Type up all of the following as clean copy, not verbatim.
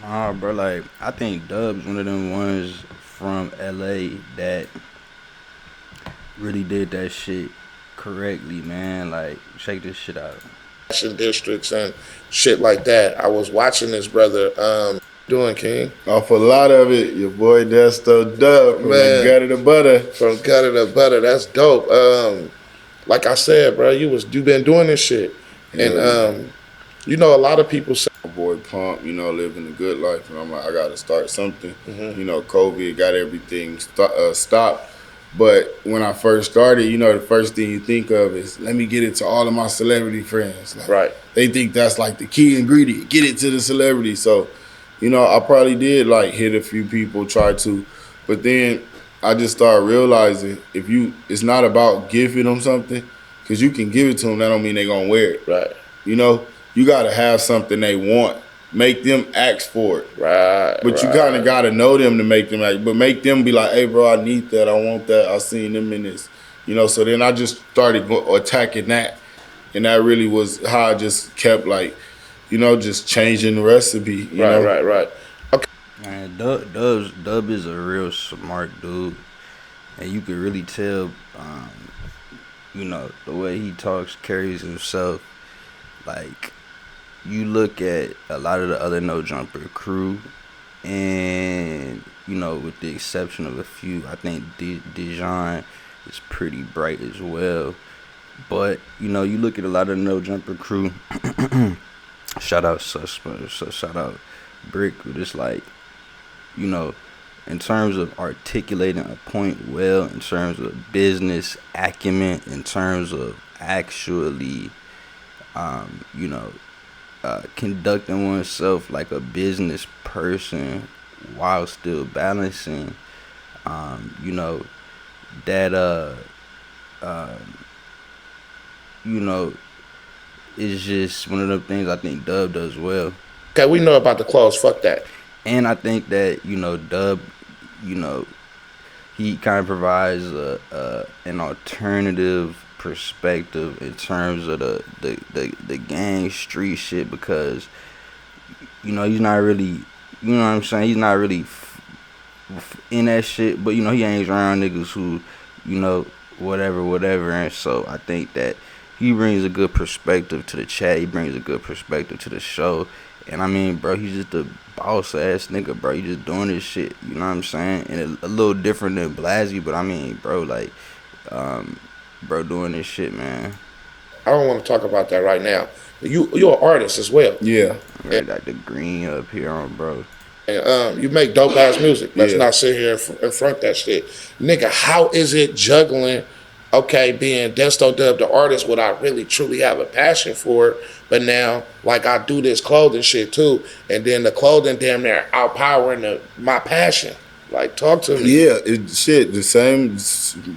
Nah, bro, like I think Dub's one of them ones from LA that really did that shit correctly, man. Like, check this shit out. Districts and shit like that. I was watching this brother doing King. Off a lot of it, your boy Desto Dubb from the Man, gutter to butter. from gutter to butter, that's dope. Like I said, bro, you been doing this shit. And Yeah, you know a lot of people say my boy Pump, living a good life, and I'm like, I gotta start something. COVID got everything stopped. But when I first started, the first thing you think of is let me get it to all of my celebrity friends. Like, right. they think that's like the key ingredient, get it to the celebrity. So, I probably did like hit a few people, try to, but then I just started realizing it's not about giving them something, because you can give it to them, that don't mean they gonna wear it. Right. You know, you gotta have something they want, make them ask for it. Right. But you kind of gotta know them to make them act. But make them be like, "Hey, bro, I need that. I want that. I seen them in this." So then I just started attacking that, and that really was how I just kept like, just changing the recipe. Right. Okay. Man, Dub is a real smart dude, and you can really tell, the way he talks, carries himself. Like, you look at a lot of the other No Jumper crew, and with the exception of a few, I think Dijon is pretty bright as well. But you look at a lot of the No Jumper crew. Shout out shout out Brick. But it's like, you know, in terms of articulating a point well, in terms of business acumen, in terms of actually, you know, conducting oneself like a business person while still balancing, you know, that uh, you know, is just one of the things I think Dub does well. Okay, we know about the clothes. Fuck that. And I think that Dub, you know, he kind of provides an alternative perspective in terms of the gang street shit, because he's not really, what I'm saying, he's not really in that shit, but he hangs around niggas who, whatever, and so I think that he brings a good perspective to the chat. He brings a good perspective to the show. And I mean, bro, he's just a boss ass nigga, bro. He just doing this shit, you know what I'm saying? And a little different than Blasey, but I mean, bro, like, bro, doing this shit, man. I don't want to talk about that right now. You're an artist as well. Yeah. Right, got the green up here on, bro. And you make dope ass music. Let's Yeah. not sit here and front that shit, nigga. How is it juggling? Okay, being Desto Dubb the artist, what I really truly have a passion for it, but now like I do this clothing shit too, and then the clothing damn near outpowering my passion. Like, talk to me. Yeah, the same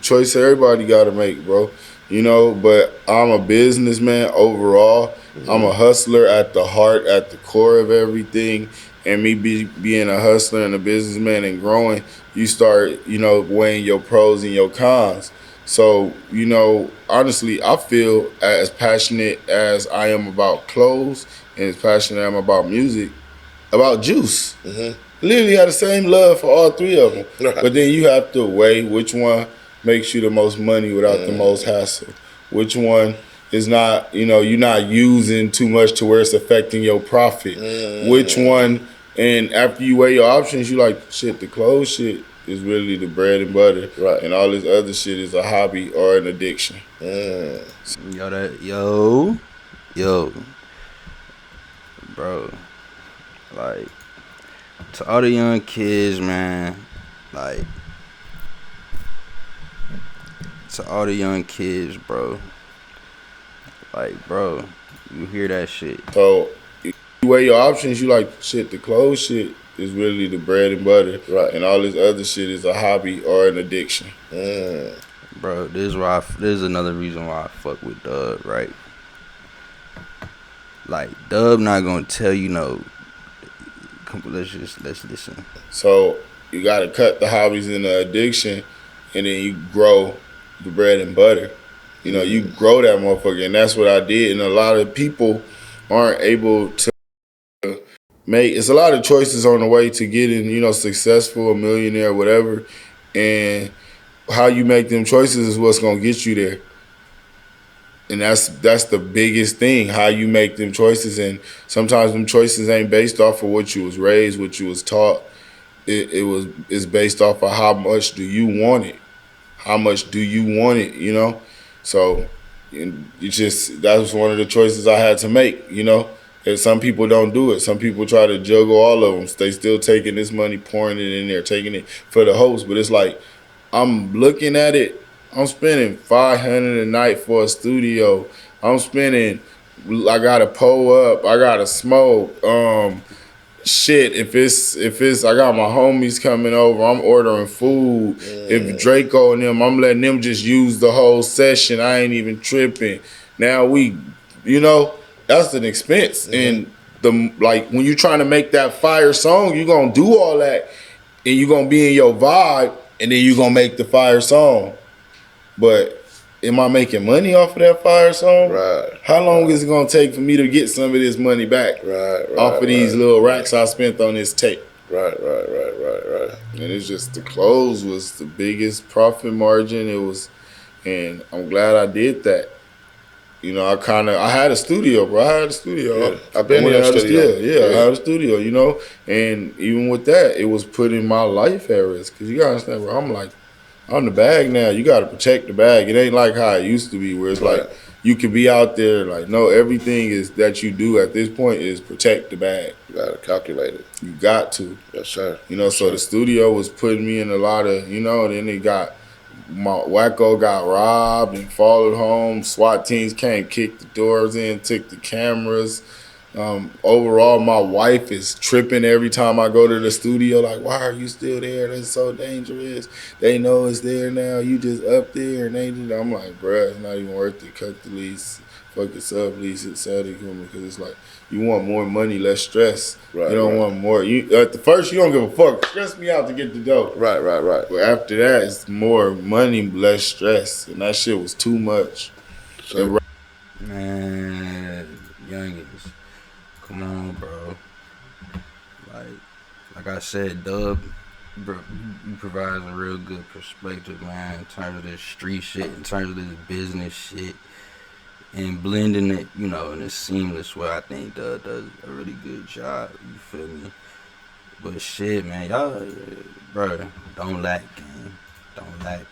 choice everybody got to make, bro. But I'm a businessman overall. I'm a hustler at the heart, at the core of everything. And me being a hustler and a businessman and growing, you start, weighing your pros and your cons. So, honestly, I feel as passionate as I am about clothes and as passionate I am about music, about Juice. Literally have the same love for all three of them. But then you have to weigh which one makes you the most money without the most hassle. Which one is not, you're not using too much to where it's affecting your profit. Which one, and after you weigh your options, you like, shit, the clothes shit is really the bread and butter. Right. And all this other shit is a hobby or an addiction. Yo, bro, like, to all the young kids, man, like, to all the young kids, bro, like, bro, you hear that shit. So you weigh your options, you like, shit, the clothes shit is really the bread and butter. Right. And all this other shit is a hobby or an addiction. Bro, this is another reason why I fuck with Dub, right? Like, Dub not gonna tell you no. Let's listen. So you gotta cut the hobbies and the addiction, and then you grow the bread and butter. You grow that motherfucker, and that's what I did. And a lot of people aren't able to make. It's a lot of choices on the way to getting, successful, a millionaire, whatever, and how you make them choices is what's gonna get you there. And that's the biggest thing, how you make them choices. And sometimes them choices ain't based off of what you was raised, what you was taught. It's based off of how much do you want it. How much do you want it, So that was one of the choices I had to make, And some people don't do it. Some people try to juggle all of them. They still taking this money, pouring it in there, taking it for the host. But it's like, I'm looking at it. I'm spending $500 a night for a studio. I'm spending. I gotta pull up. I gotta smoke. Shit. If it's, I got my homies coming over. I'm ordering food. If Draco and them, I'm letting them just use the whole session. I ain't even tripping. Now that's an expense. And when you're trying to make that fire song, you're gonna do all that, and you're gonna be in your vibe, and then you're gonna make the fire song. But am I making money off of that fire song? Right. How long is it gonna take for me to get some of this money back? Off of these little racks I spent on this tape. Right. And it's just, the clothes was the biggest profit margin. It was, and I'm glad I did that. I had a studio, bro. I had a studio. Yeah. I've been in a studio. I had a studio, And even with that, it was putting my life at risk. Because you got to understand, bro, I'm the bag now. You got to protect the bag. It ain't like how it used to be, where it's like you can be out there, like, no, everything is that you do at this point is protect the bag. You got to calculate it. You got to. Yes, sir. So the studio was putting me in a lot of, then it got, my Wacko got robbed and followed home. SWAT teams came, kicked the doors in, took the cameras. Overall, my wife is tripping every time I go to the studio. Like, why are you still there? That's so dangerous. They know it's there now. You just up there, and I'm like, bruh, it's not even worth it. Cut the lease, fuck it up, lease it, sell it, because it's like, you want more money, less stress. Right, you don't want more. At the first, you don't give a fuck. Stress me out to get the dough. Right. But after that, it's more money, less stress, and that shit was too much. So, man, youngins. Come on, bro. Like I said, Dubb, bro, you provide a real good perspective, man, in terms of this street shit, in terms of this business shit, and blending it, in a seamless way. I think Dubb does a really good job. You feel me? But shit, man, y'all, bro, don't lack, gang. Don't lack.